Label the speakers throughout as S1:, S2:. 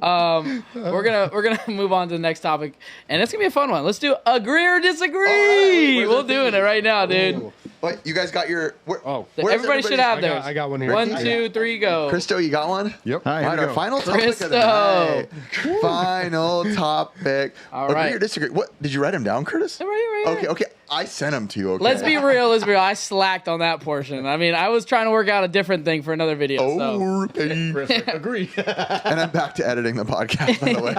S1: We're gonna move on to the next topic, and it's gonna be a fun one. Let's do agree or disagree. We're doing it right now, dude.
S2: Ooh. Wait, you guys got your?
S1: Everybody should have theirs.
S3: I got one here.
S1: 1, 2, 3, go.
S2: Christo, you got one?
S3: Yep.
S2: All right, our final topic
S1: Christo.
S2: of the night. Final topic.
S1: All
S2: Agree
S1: right.
S2: or disagree? What did you write him down, Curtis?
S1: Right.
S2: Okay. I sent him to you. Okay.
S1: Let's be real. I slacked on that portion. I mean, I was trying to work out a different thing for another video.
S2: Oh,
S3: Okay. Agree.
S2: and I'm back to editing the podcast, by the way.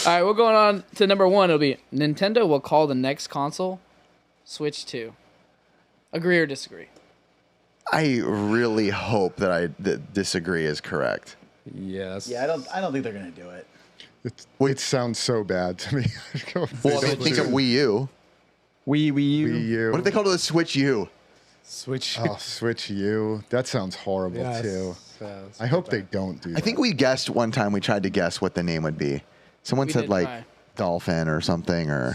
S1: All right, we're going on to number 1. It'll be Nintendo will call the next console Switch 2. Agree or disagree?
S2: I really hope that disagree is correct.
S3: Yes.
S4: Yeah, I don't think they're gonna do it.
S5: It sounds so bad to me.
S2: Well, I mean, think of Wii U.
S4: Wii U.
S5: Wii U.
S2: What if they called it the Switch U?
S3: Switch.
S5: Oh, Switch U. That sounds horrible
S3: Yes.
S5: too.
S3: Sounds
S5: I hope
S3: bad.
S5: they don't do that.
S2: I think we guessed one time. We tried to guess what the name would be. Someone
S1: We
S2: said
S1: did
S2: like
S1: try.
S2: Dolphin or something or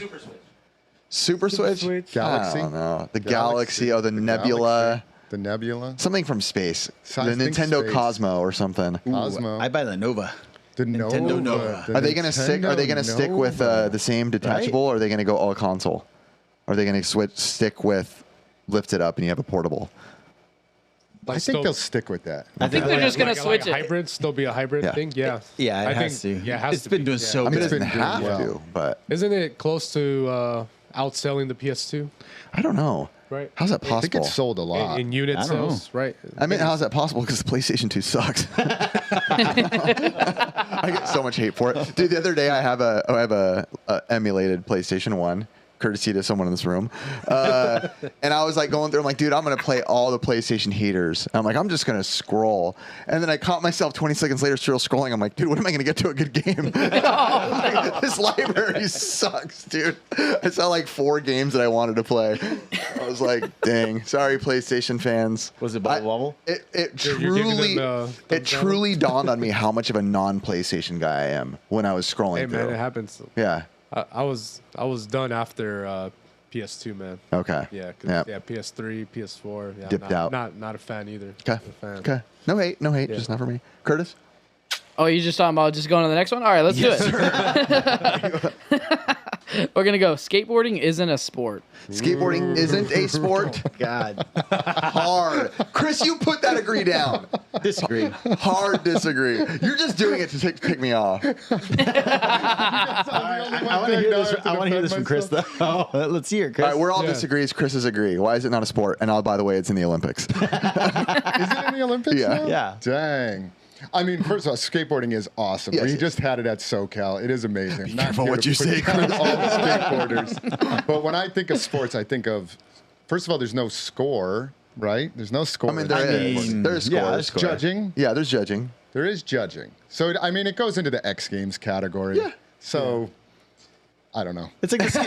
S2: Super Switch.
S3: Switch.
S5: Galaxy?
S2: I don't know. The Galaxy. Oh, the Nebula.
S5: Galaxy. The Nebula.
S2: Something from space.
S5: I
S2: The
S5: think
S2: Nintendo
S5: space.
S2: Cosmo or something.
S5: Cosmo.
S4: I buy the Nova.
S5: The
S4: Nintendo
S5: Nova.
S4: Nova.
S5: The
S2: Are they gonna stick? Are they gonna
S5: Nintendo
S2: stick with
S5: Nova.
S2: the same detachable, or are they gonna go all console? Are they gonna stick with lift it up and you have a portable?
S5: I think they'll stick with that.
S1: I think they're just gonna switch it.
S3: Hybrid, still be a hybrid
S2: Yeah.
S3: thing. Yeah.
S4: Yeah,
S3: I
S4: it has
S3: think-
S4: to.
S3: yeah, it has
S4: it's
S3: to
S4: been
S3: be,
S4: doing
S3: yeah.
S4: so
S2: I mean, it
S4: good.
S2: doesn't
S5: been doing
S2: have
S5: well.
S2: to, but
S3: Isn't it close to outselling the PS2?
S2: I don't know.
S3: Right.
S2: How's that
S5: I think
S2: possible?
S5: it's sold a lot.
S3: In unit
S4: I don't know.
S3: sales, right?
S2: I mean, how's that possible? Because the PlayStation 2 sucks. I get so much hate for it, dude. The other day, I have a emulated PlayStation 1, courtesy to someone in this room, and I was like going through. I'm like, dude, I'm gonna play all the PlayStation heaters. And I'm like, I'm just gonna scroll, and then I caught myself 20 seconds later still scrolling. I'm like, dude, when am I gonna get to a good game? This library sucks, dude. I saw like 4 games that I wanted to play. I was like, dang, sorry, PlayStation fans.
S4: Was it Bubble Wobble?
S2: It
S3: You're giving
S2: truly
S3: them the
S2: it truly dawned on me how much of a non-PlayStation guy I am when I was scrolling
S3: Hey
S2: through.
S3: man, it happens.
S2: Yeah.
S3: I was done after PS2, man.
S2: Okay.
S3: Yeah, 'cause,
S2: Yeah.
S3: yeah, PS3, PS4. Yeah,
S2: Dipped
S3: not,
S2: out.
S3: Not a fan either.
S2: Okay.
S3: Not a fan.
S2: Okay. No hate. No hate.
S3: Yeah.
S2: Just not for me. Curtis.
S1: Oh, you just talking about just going to the next one? All right, let's do it. We're going to go. Skateboarding isn't a sport.
S2: Skateboarding isn't a sport.
S4: God,
S2: Hard. Chris, you put that agree down.
S4: disagree.
S2: Hard disagree. You're just doing it to pick me off.
S4: I want to hear this. I want to hear this from Chris, though. Let's hear it, Chris.
S2: All right, we're all
S3: Yeah.
S2: disagrees. Chris's agree. Why is it not a sport? And by the way, it's in the Olympics.
S5: Is it in the Olympics
S2: Yeah.
S5: now?
S4: Yeah.
S5: Dang. I mean, first of all, skateboarding is awesome.
S2: Yes.
S5: We just had it at SoCal. It is amazing. Be
S2: careful what you say,
S5: All the skateboarders. But when I think of sports, I think of, first of all, there's no score, right? There's no score.
S2: I mean, there is. There's scores.
S4: yeah, there's score.
S5: judging.
S2: Yeah, there's judging.
S5: There is judging. So, I mean, it goes into the X Games category.
S2: Yeah.
S5: So, I don't know.
S4: It's like the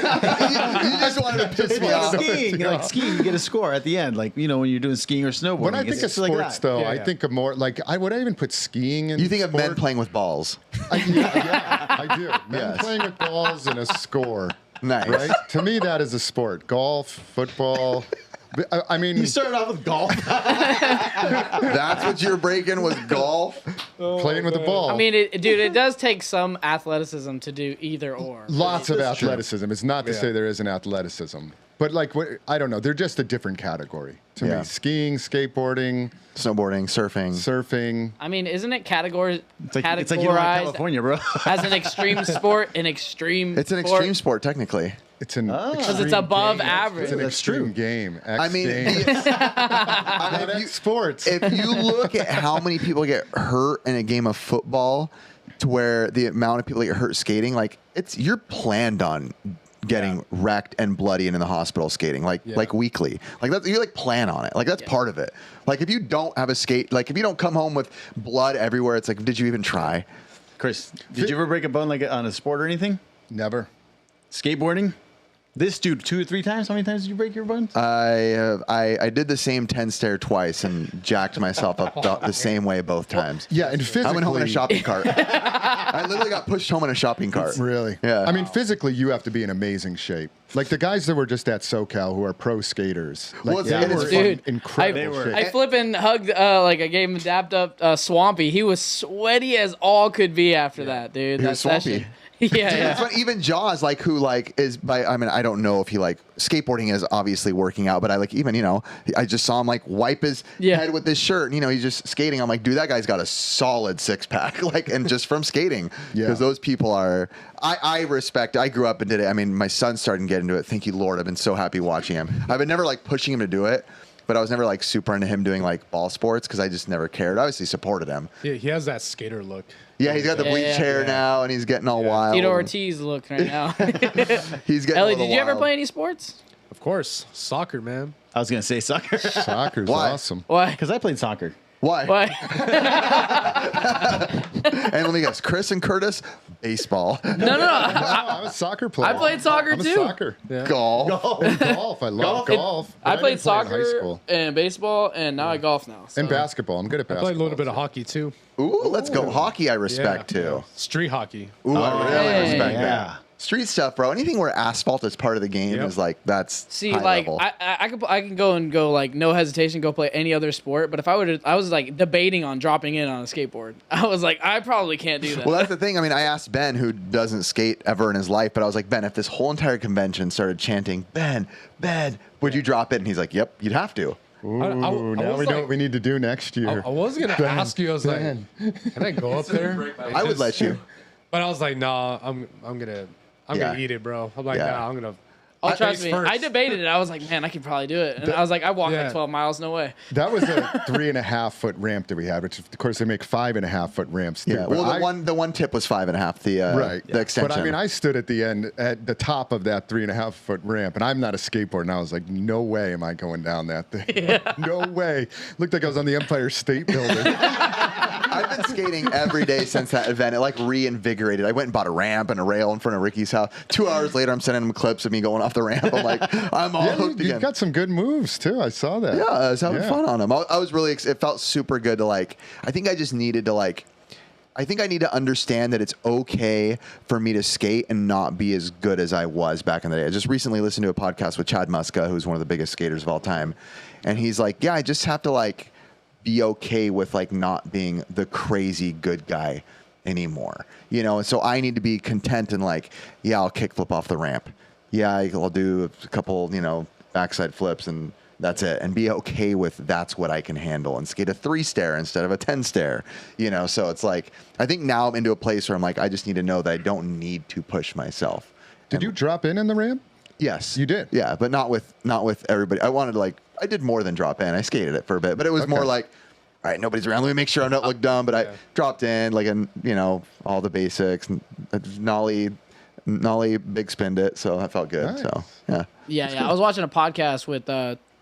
S2: You just wanted to piss
S4: it's
S2: me
S4: like
S2: off.
S4: skiing. Like skiing, you get a score at the end. Like when you're doing skiing or snowboarding.
S5: When I think of
S4: It's like
S5: sports,
S4: that.
S5: though,
S3: Yeah,
S5: I
S3: yeah.
S5: think of more like would I even put skiing in?
S2: You think of men
S5: sport?
S2: playing with balls.
S5: Yeah, I do. Men
S2: Yes.
S5: playing with balls and a score.
S2: Nice.
S5: Right? To me, that is a sport. Golf, football. I mean,
S4: You started off with golf.
S2: That's what you're breaking was golf.
S5: playing with the ball.
S1: I mean, dude, it does take some athleticism to do either or.
S5: lots of
S4: That's true.
S5: athleticism. It's not to
S3: Yeah.
S5: say there isn't athleticism. But like, I don't know. They're just a different category to
S2: Yeah.
S5: me. Skiing, skateboarding,
S2: Snowboarding, surfing.
S5: surfing.
S1: I mean, isn't it categorized
S4: It's like you don't like California, bro.
S1: as an extreme sport? An extreme
S2: It's an
S1: sport?
S2: extreme sport, technically.
S5: It's an
S1: Because it's
S5: extreme
S1: above
S5: game.
S1: average.
S5: It's an
S4: That's
S5: extreme
S4: true.
S5: game. X
S2: I mean,
S5: Games.
S2: I mean,
S5: Not sports.
S2: if you look at how many people get hurt in a game of football to where the amount of people that get hurt skating, like you're planned on getting wrecked and bloody and in the hospital skating like weekly. Like that's, you like plan on it. Like that's part of it. Like if you don't have a skate, like if you don't come home with blood everywhere, it's like, did you even try?
S4: Chris, did you ever break a bone like on a sport or anything?
S5: Never.
S4: Skateboarding? This dude 2 or 3 times. How many times did you break your bones?
S2: I did the same 10 stair twice and jacked myself up the same way both times.
S5: Yeah, and physically.
S2: I went home in a shopping cart. I literally got pushed home in a shopping cart.
S5: Really?
S2: Yeah.
S5: I mean, physically, you have to be in amazing shape. Like the guys that were just at SoCal who are pro skaters. Like,
S2: Well,
S5: they
S2: it's-
S5: were
S1: Dude,
S5: incredible
S4: were-
S5: shape.
S1: I flipping hugged, like I gave him dapped up Swampy. He was sweaty as all could be after that, dude.
S2: He
S1: That
S2: was swampy.
S1: session. Yeah,
S2: It's
S1: yeah.
S2: funny, even Jaws, like who like is by. I mean, I don't know if he like skateboarding is obviously working out, but I like even I just saw him like wipe his head with this shirt. And, he's just skating. I'm like, dude, that guy's got a solid 6-pack, like, and just from skating.
S5: Yeah.
S2: Because those people are. I respect. I grew up and did it. I mean, my son started getting into it. Thank you, Lord. I've been so happy watching him. I've been never like pushing him to do it. But I was never like super into him doing like ball sports because I just never cared. I obviously supported him.
S3: Yeah, he has that skater look.
S2: Yeah, he's got the bleach hair
S3: Yeah.
S2: now, and he's getting all wild.
S1: Tito Ortiz look right now.
S2: He's getting.
S1: Ellie,
S2: a little
S1: did you ever
S2: wild.
S1: play any sports?
S3: Of course, soccer, man.
S4: I was gonna say soccer
S5: Soccer's
S2: Why?
S5: awesome.
S1: Why?
S4: because I played soccer.
S2: Why?
S1: Why?
S2: And let me guess, Chris and Curtis, baseball,
S1: No.
S5: I'm a soccer player.
S1: I played soccer
S5: I'm
S1: too.
S5: A soccer.
S2: golf.
S5: And golf. I love golf.
S1: I
S5: but
S1: played
S5: didn't play in high
S1: soccer
S5: school.
S1: and baseball, and now I golf now. So.
S5: And basketball. I'm good at
S3: I
S5: basketball.
S3: played a little bit of hockey too.
S2: Ooh, let's go hockey. I respect too.
S3: Street hockey.
S2: Ooh, I really
S1: Hey.
S2: respect
S4: Yeah.
S2: that. Street stuff, bro. Anything where asphalt is part of the game
S3: Yep.
S2: is like that's
S1: See,
S2: high
S1: like
S2: level.
S1: I can go like no hesitation, go play any other sport. But if I was like debating on dropping in on a skateboard. I was like, I probably can't do that.
S2: Well, that's the thing. I mean, I asked Ben, who doesn't skate ever in his life, but I was like, Ben, if this whole entire convention started chanting, Ben, would you drop it? And he's like, yep, you'd have to.
S5: Ooh,
S3: I
S5: now
S3: was
S5: we know
S3: like-
S5: what we need to do next year.
S3: I was gonna ask you. I was like, can I go up there?
S2: I would let you.
S3: But I was like, nah, I'm gonna
S2: Yeah.
S3: eat it, bro. I'm like,
S2: Yeah.
S3: nah, I'm gonna.
S1: Oh,
S3: face
S1: trust me.
S3: first.
S1: I debated it. I was like, man, I could probably do it. And I was like, I walked
S3: Yeah.
S1: like 12 miles, no way.
S5: That was a 3.5-foot ramp that we had, which of course they make 5.5-foot ramps. Too.
S2: Yeah.
S5: But
S2: Well, the one tip was 5.5. The extension.
S5: But I mean, I stood at the end, at the top of that 3.5-foot ramp, and I'm not a skateboarder, and I was like, no way am I going down that thing. No way. Looked like I was on the Empire State Building.
S2: I've been skating every day since that event. It like reinvigorated. I went and bought a ramp and a rail in front of Ricky's house. 2 hours later, I'm sending him clips of me going off the ramp. I'm like, I'm all
S5: Yeah,
S2: hooked
S5: you
S2: again.
S5: got some good moves too. I saw that.
S2: Yeah, I was having
S5: Yeah.
S2: fun on them. I was really. It felt super good to like. I think I just needed to like. I think I need to understand that it's okay for me to skate and not be as good as I was back in the day. I just recently listened to a podcast with Chad Muska, who's one of the biggest skaters of all time, and he's like, "Yeah, I just have to like be okay with like not being the crazy good guy anymore, you know." And so I need to be content and like, yeah, I'll kickflip off the ramp. Yeah, I'll do a couple, backside flips and that's it. And be okay with that's what I can handle and skate a 3-stair instead of a 10-stair, So it's like, I think now I'm into a place where I'm like, I just need to know that I don't need to push myself.
S5: Did you drop in the ramp?
S2: Yes.
S5: You did?
S2: Yeah, but not with everybody. I wanted to I did more than drop in. I skated it for a bit, but it was more
S5: Okay.
S2: like, all right, nobody's around. Let me make sure I don't look dumb. But I dropped in all the basics, nollie, big spinned it. So that felt good.
S5: Nice.
S2: So yeah.
S1: Yeah. I was watching a podcast with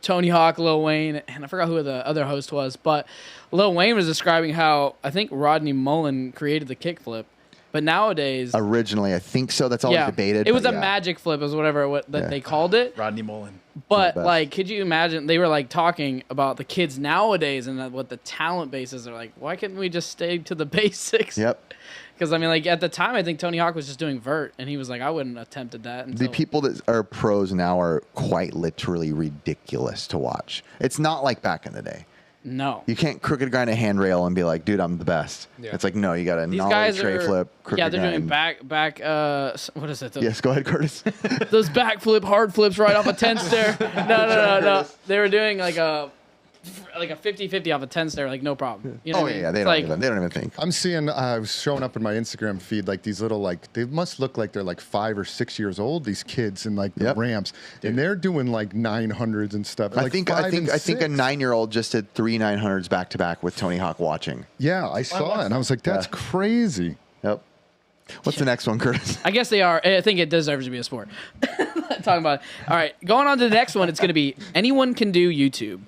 S1: Tony Hawk, Lil Wayne, and I forgot who the other host was, but Lil Wayne was describing how I think Rodney Mullen created the kickflip, but nowadays,
S2: Originally, I think so. That's always debated.
S1: it was
S2: but
S1: a
S2: yeah.
S1: magic flip, is whatever they called it.
S4: Rodney Mullen.
S1: But
S2: best.
S1: like, could you imagine? They were like talking about the kids nowadays and what the talent bases are like. Why couldn't we just stay to the basics?
S2: Yep.
S1: Because I mean, like at the time, I think Tony Hawk was just doing vert, and he was like, I wouldn't have attempted that.
S2: The people that are pros now are quite literally ridiculous to watch. It's not like back in the day.
S1: No.
S2: You can't crooked grind a handrail and be like, dude, I'm the best.
S3: Yeah.
S2: It's like, no, you got to
S1: These
S2: nollie,
S1: guys
S2: tray
S1: are
S2: flip, crooked
S1: yeah, they're doing
S2: grind.
S1: back. What is it?
S2: Yes, go ahead, Curtis.
S1: Those backflip, hard flips right off a 10 stair. No. They were doing like a 50-50 off a 10 stair, like no problem. You know
S2: Oh
S1: what I
S2: yeah,
S1: mean?
S2: they
S1: It's
S2: don't even think.
S5: I'm seeing showing up in my Instagram feed like these little they must look like they're like 5 or 6 years old. These kids in like the
S2: Yep.
S5: ramps, and they're doing like 900s and stuff.
S2: I
S5: like
S2: think
S5: 5 and
S2: a
S5: 6.
S2: 9-year-old just did 3 900s back to back with Tony Hawk watching.
S5: Yeah, I saw it, and I was like, that's crazy.
S2: Yep. What's the next one, Curtis?
S1: I guess they are. I think it deserves to be a sport. Talking about it. All right, going on to the next one. It's going to be anyone can do YouTube.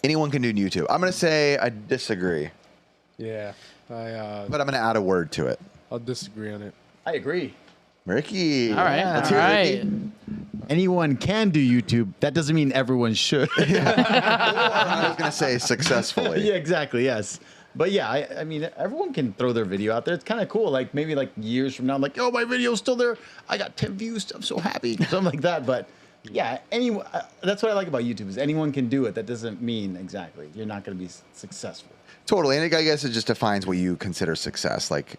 S2: Anyone can do YouTube. I'm gonna say I disagree,
S3: Yeah,
S2: but I'm gonna add a word to it.
S3: I'll disagree on it.
S4: I agree.
S2: Ricky.
S1: All right,
S2: Let's
S1: all
S2: hear it,
S1: right.
S2: Ricky.
S4: Anyone can do YouTube. That doesn't mean everyone should.
S2: I was gonna say successfully.
S4: Yeah, exactly. Yes. But yeah, I mean, everyone can throw their video out there. It's kind of cool. Like maybe like years from now, I'm like, oh, my video's still there. I got 10 views. I'm so happy. Something like that. But yeah, that's what I like about YouTube is anyone can do it. That doesn't mean exactly you're not going to be successful.
S2: Totally, and I guess it just defines what you consider success. Like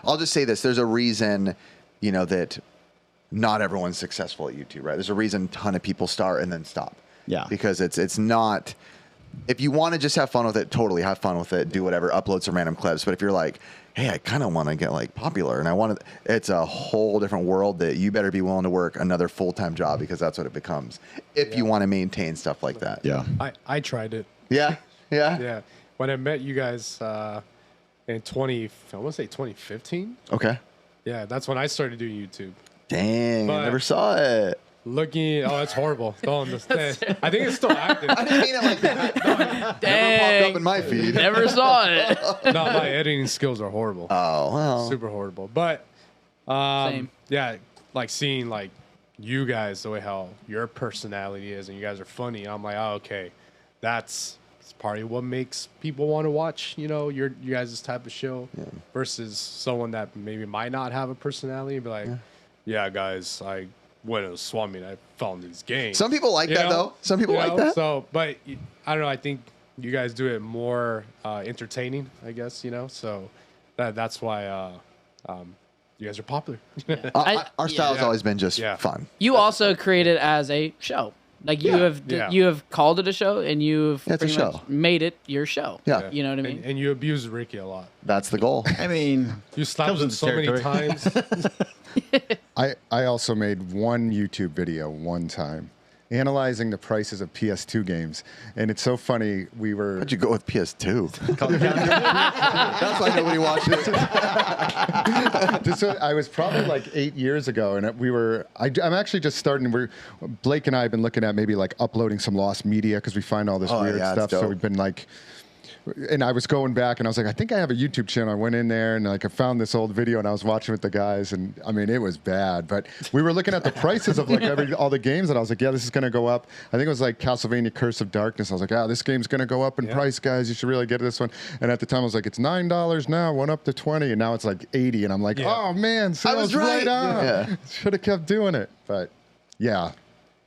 S2: I'll just say this: there's a reason, that not everyone's successful at YouTube, right? There's a reason a ton of people start and then stop.
S4: Yeah, because
S2: it's not. If you want to just have fun with it, totally have fun with it. Do whatever, upload some random clips. But if you're like, hey, I kind of want to get like popular, and it's a whole different world that you better be willing to work another full-time job because that's what it becomes. If you want to maintain stuff like that.
S4: Yeah,
S3: I tried it.
S2: Yeah.
S3: Yeah. When I met you guys in I want to say 2015.
S2: Okay.
S3: Yeah, that's when I started doing YouTube.
S2: Dang, I never saw it.
S3: That's horrible. Don't understand. I think it's still active.
S2: I didn't mean it like that. Never popped up in my feed.
S1: Never saw it.
S3: No, my editing skills are horrible.
S2: Oh, well.
S3: Super horrible. But,
S1: Same.
S3: yeah, like seeing like you guys, the way how your personality is and you guys are funny. And I'm like, oh, okay, that's part of what makes people want to watch, you guys' type of show versus someone that maybe might not have a personality. Be like, yeah guys, I went to the swap meet. I found these games.
S2: Some people like that, though. Some people like that.
S3: So, but I don't know. I think you guys do it more entertaining, I guess, So that's why you guys are popular.
S2: Our style's always been just fun.
S1: You also create it as a show. Like you have called it a show, and you've pretty much made it your show.
S2: Yeah.
S1: You know what I mean?
S3: And you abuse Ricky a lot.
S2: That's the goal.
S4: I mean,
S3: You slapped him so many times.
S5: I also made one YouTube video one time analyzing the prices of PS2 games. And it's so funny.
S2: How'd you go with PS2? That's why nobody watched it.
S5: I was probably like 8 years ago, and I'm actually just starting. Blake and I have been looking at maybe like uploading some lost media because we find all this weird stuff. So we've been like, and I was going back and I was like, I think I have a YouTube channel. I went in there and like I found this old video and I was watching with the guys, and I mean it was bad. But we were looking at the prices of like all the games, and I was like, yeah, this is gonna go up. I think it was like Castlevania Curse of Darkness. I was like, this game's gonna go up in price, guys. You should really get this one. And at the time I was like, it's $9 now, went up to $20, and now it's like $80. And I'm like, oh man, so I was right on. Yeah. Should have kept doing it. But yeah.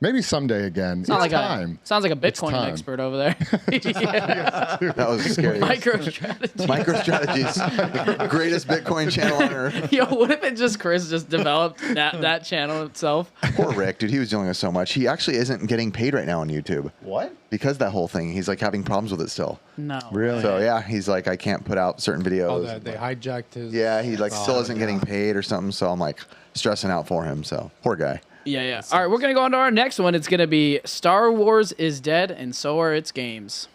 S5: Maybe someday again. It's time.
S1: Sounds like a Bitcoin expert over there.
S2: That was scary. MicroStrategies. The greatest Bitcoin channel on earth.
S1: Yo, what if it just Chris just developed that channel itself?
S2: Poor Rick, dude. He was dealing with so much. He actually isn't getting paid right now on YouTube.
S4: What?
S2: Because that whole thing. He's like having problems with it still.
S1: No.
S4: Really?
S2: So yeah, he's like, I can't put out certain videos.
S3: Oh, they hijacked his.
S2: Yeah, he like still isn't getting paid or something. So I'm like stressing out for him. So poor guy.
S1: Yeah. All right, we're going to go on to our next one. It's going to be Star Wars is dead, and so are its games.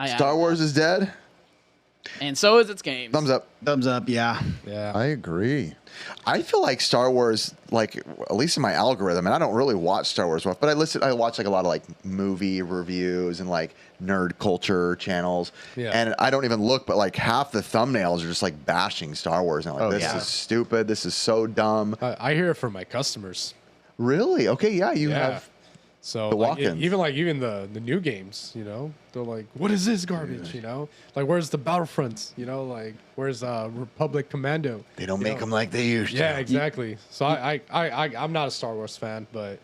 S2: Star Wars is dead?
S1: And so is its games.
S2: Thumbs up.
S4: Thumbs up, yeah.
S5: I agree.
S2: I feel like Star Wars, like at least in my algorithm, and I don't really watch Star Wars stuff, but I watch like a lot of like movie reviews and like nerd culture channels. Yeah. And I don't even look, but like half the thumbnails are just like bashing Star Wars. And I'm like, this is stupid. This is so dumb.
S3: I hear it from my customers.
S2: Really? Okay, yeah, you have.
S3: So
S2: the
S3: like, even the new games, they're like, what is this garbage? Like where's the Battlefronts? Like where's Republic Commando?
S2: They don't make them like they used to.
S3: Yeah, exactly. So I'm not a Star Wars fan, but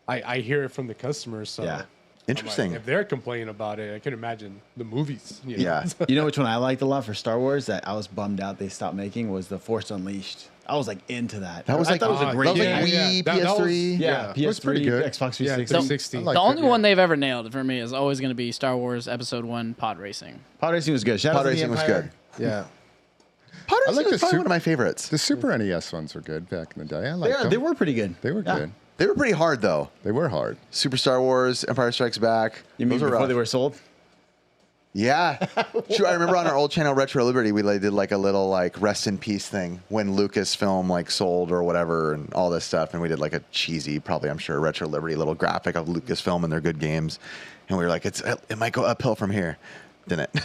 S3: I hear it from the customers. So
S4: yeah.
S2: Interesting.
S3: Like, if they're complaining about it, I can imagine the movies.
S2: Yeah.
S4: You know which one I liked a lot for Star Wars that I was bummed out they stopped making was The Force Unleashed. I was like into that.
S2: That was like,
S4: I thought it was a great game.
S2: Wii, PS3.
S4: PS3,
S5: It was pretty good.
S4: Xbox 360.
S3: Yeah, 360.
S1: The only one they've ever nailed for me is always going to be Star Wars Episode 1 Pod Racing.
S4: Pod Racing was good.
S2: Pod Racing was good.
S3: Yeah.
S2: Pod Racing was probably one of my favorites.
S5: The Super NES ones were good back in the day. I liked them.
S4: They were pretty good.
S5: They were good.
S2: They were pretty hard though.
S5: They were hard.
S2: Super Star Wars, Empire Strikes Back.
S4: You mean before they were sold?
S2: Yeah. Sure. I remember on our old channel, Retro Liberty, we did like a little like rest in peace thing when Lucasfilm like sold or whatever and all this stuff. And we did like a cheesy, probably I'm sure, Retro Liberty little graphic of Lucasfilm and their good games. And we were like, it might go uphill from here. Didn't it?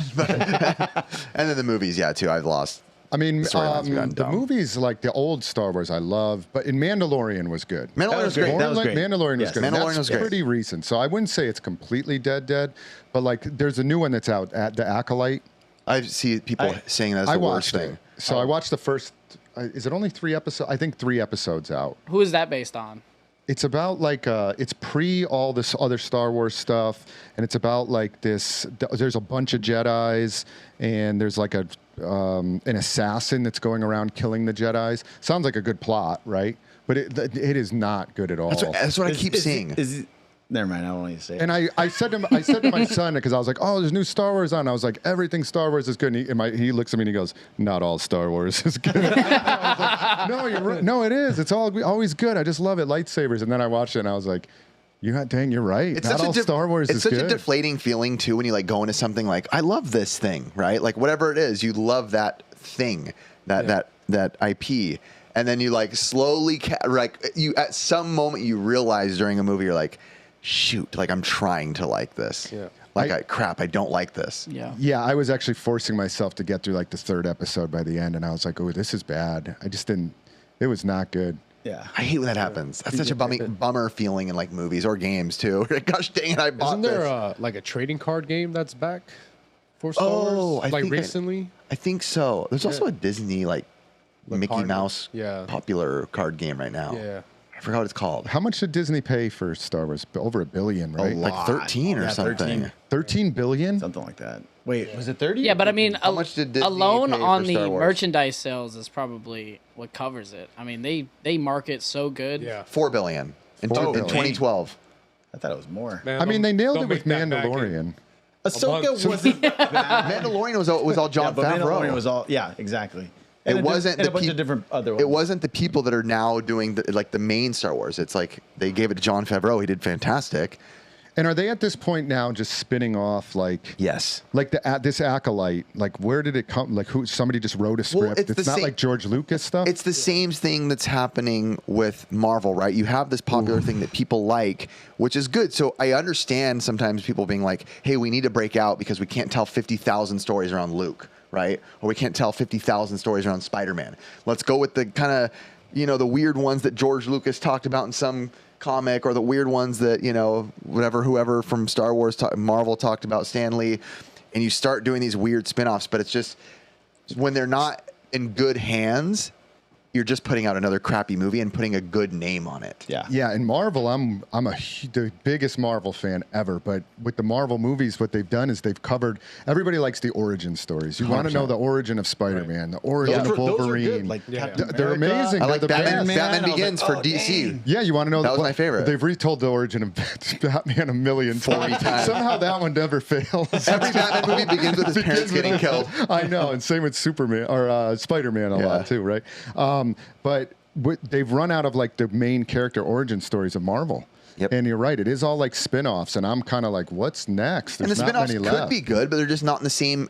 S2: And then the movies, yeah, too. I've lost.
S5: I mean, the movies, like the old Star Wars, I love, but in Mandalorian was good.
S2: Mandalorian was great.
S4: That was great.
S5: Mandalorian was good.
S2: Mandalorian was great.
S5: Pretty recent, so I wouldn't say it's completely dead, but like there's a new one that's out, at the Acolyte.
S2: I see people saying that's the worst thing.
S5: So I watched the first. Is it only 3 episodes? I think 3 episodes out.
S1: Who is that based on?
S5: It's about like it's pre all this other Star Wars stuff, and it's about like this. There's a bunch of Jedis, and there's like an assassin that's going around killing the Jedis. Sounds like a good plot, right? But it is not good at all.
S2: That's what I keep seeing.
S4: Never mind, I don't want you to say it.
S5: And I said to my son, because I was like, "Oh, there's new Star Wars on." I was like, "Everything Star Wars is good." And he looks at me and he goes, "Not all Star Wars is good." I was like, "No, you're right. No, it is. It's always good. I just love it. Lightsabers." And then I watched it and I was like, "You're right.
S2: It's
S5: not all Star Wars is good."
S2: It's such a deflating feeling too when you like go into something like, I love this thing, right? Like whatever it is, you love that thing, that IP, and then you like slowly you at some moment you realize during a movie you're like, shoot, like I'm trying to like this. Yeah. Like I don't like this.
S1: Yeah.
S5: Yeah, I was actually forcing myself to get through like the 3rd episode by the end, and I was like, "Oh, this is bad." I just didn't. It was not good.
S4: Yeah.
S2: I hate when that happens. That's such a bummer feeling in like movies or games too. Gosh dang it, I bought this.
S3: Isn't there like a trading card game that's back for Star Wars? Like recently?
S2: I think so. There's also a Disney like Mickey Mouse popular card game right now.
S3: Yeah.
S2: I forgot what it's called.
S5: How much did Disney pay for Star Wars? Over $1 billion, right?
S2: Like 13 or something.
S5: 13 billion?
S4: Something like that. Wait, was it 30?
S1: Yeah, but I mean,
S2: how much did Disney
S1: alone
S2: pay for
S1: on
S2: Star
S1: the
S2: Wars?
S1: merchandise sales is probably what covers it. I mean, they market so good.
S3: Yeah.
S2: $4 billion in 2012.
S4: I thought it was more.
S3: Man,
S5: I mean, they nailed it
S3: don't
S5: with
S3: make that back in.
S5: Mandalorian.
S4: Ahsoka wasn't bad.
S2: Mandalorian was all John
S4: but
S2: Favreau.
S4: Mandalorian was all, exactly.
S2: It wasn't
S4: a bunch of different other ones.
S2: It wasn't the people that are now doing the main Star Wars. It's like they gave it to John Favreau. He did fantastic.
S5: And are they at this point now just spinning off like
S2: Yes,
S5: like this Acolyte? Like where did it come? Like somebody just wrote a script? It's not like George Lucas stuff.
S2: It's the same thing that's happening with Marvel, right? You have this popular thing that people like, which is good. So I understand sometimes people being like, "Hey, we need to break out because we can't tell 50,000 stories around Luke." Right? Or we can't tell 50,000 stories around Spider-Man. Let's go with the kind of, the weird ones that George Lucas talked about in some comic, or the weird ones that, whoever from Star Wars, Marvel talked about, Stan Lee. And you start doing these weird spin-offs, but it's just when they're not in good hands, you're just putting out another crappy movie and putting a good name on it.
S4: Yeah.
S5: Yeah, and Marvel, I'm the biggest Marvel fan ever. But with the Marvel movies, what they've done is they've covered. Everybody likes the origin stories. You want to know the origin of Spider-Man, the origin of Wolverine.
S4: Like
S5: they're amazing.
S2: I like
S5: They're
S2: Batman Begins for DC.
S5: Dang. Yeah, you want to know
S2: that was my favorite.
S5: They've retold the origin of Batman a million
S2: 40 times.
S5: Somehow that one never fails.
S2: Every Batman movie begins with his parents getting killed.
S5: I know, and same with Superman or Spider-Man a lot too, right? But they've run out of like the main character origin stories of Marvel. Yep. And you're right, it is all like spin-offs, and I'm kind of like, what's next?
S2: There's and the spin-offs could be good, but they're just not in the same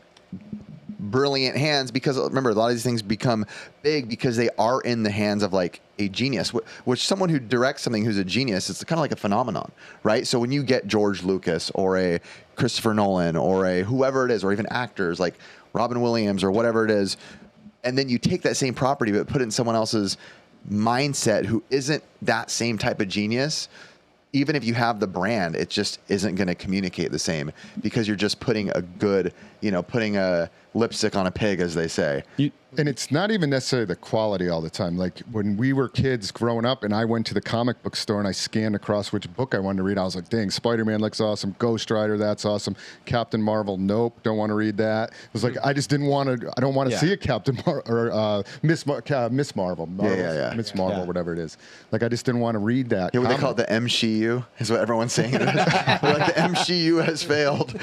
S2: brilliant hands, because remember, a lot of these things become big because they are in the hands of like a genius, which someone who directs something who's a genius, it's kind of like a phenomenon, right? So when you get George Lucas or a Christopher Nolan or a whoever it is, or even actors like Robin Williams or whatever it is, and then you take that same property but put it in someone else's mindset who isn't that same type of genius, even if you have the brand, it just isn't going to communicate the same, because you're just putting a good, putting a lipstick on a pig, as they say.
S5: And it's not even necessarily the quality all the time. Like when we were kids growing up and I went to the comic book store and I scanned across which book I wanted to read, I was like, dang, Spider-Man looks awesome. Ghost Rider, that's awesome. Captain Marvel, nope, don't want to read that. It was like, I just didn't want to, I don't want to see a Captain Marvel or Miss Marvel. Miss Marvel, whatever it is. Like, I just didn't want to read that.
S2: Yeah, what they call it, the MCU, is what everyone's saying. Like, the MCU has failed.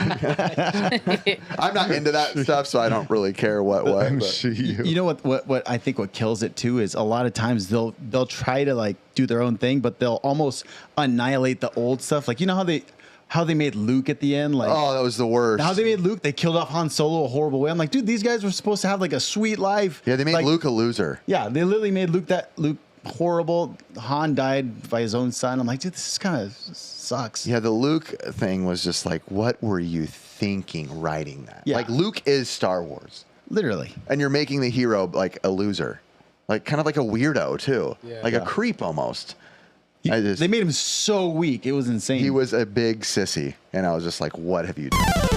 S2: I'm not into that stuff, so I don't really care what.
S5: MCU.
S4: You know what I think what kills it too is a lot of times they'll try to like do their own thing, but they'll almost annihilate the old stuff. Like, you know how they made Luke at the end? Like,
S2: oh, that was the worst.
S4: How they made Luke, they killed off Han Solo a horrible way. I'm like, dude, these guys were supposed to have like a sweet life.
S2: Yeah, they made Luke a loser.
S4: Yeah, they literally made Luke horrible. Han died by his own son. I'm like, dude, this is kind of sucks.
S2: Yeah, the Luke thing was just like, what were you thinking writing that?
S4: Yeah.
S2: Like, Luke is Star Wars.
S4: Literally.
S2: And you're making the hero like a loser. Like, kind of like a weirdo, too. Yeah. Like a creep almost.
S4: They made him so weak. It was insane.
S2: He was a big sissy. And I was just like, what have you done?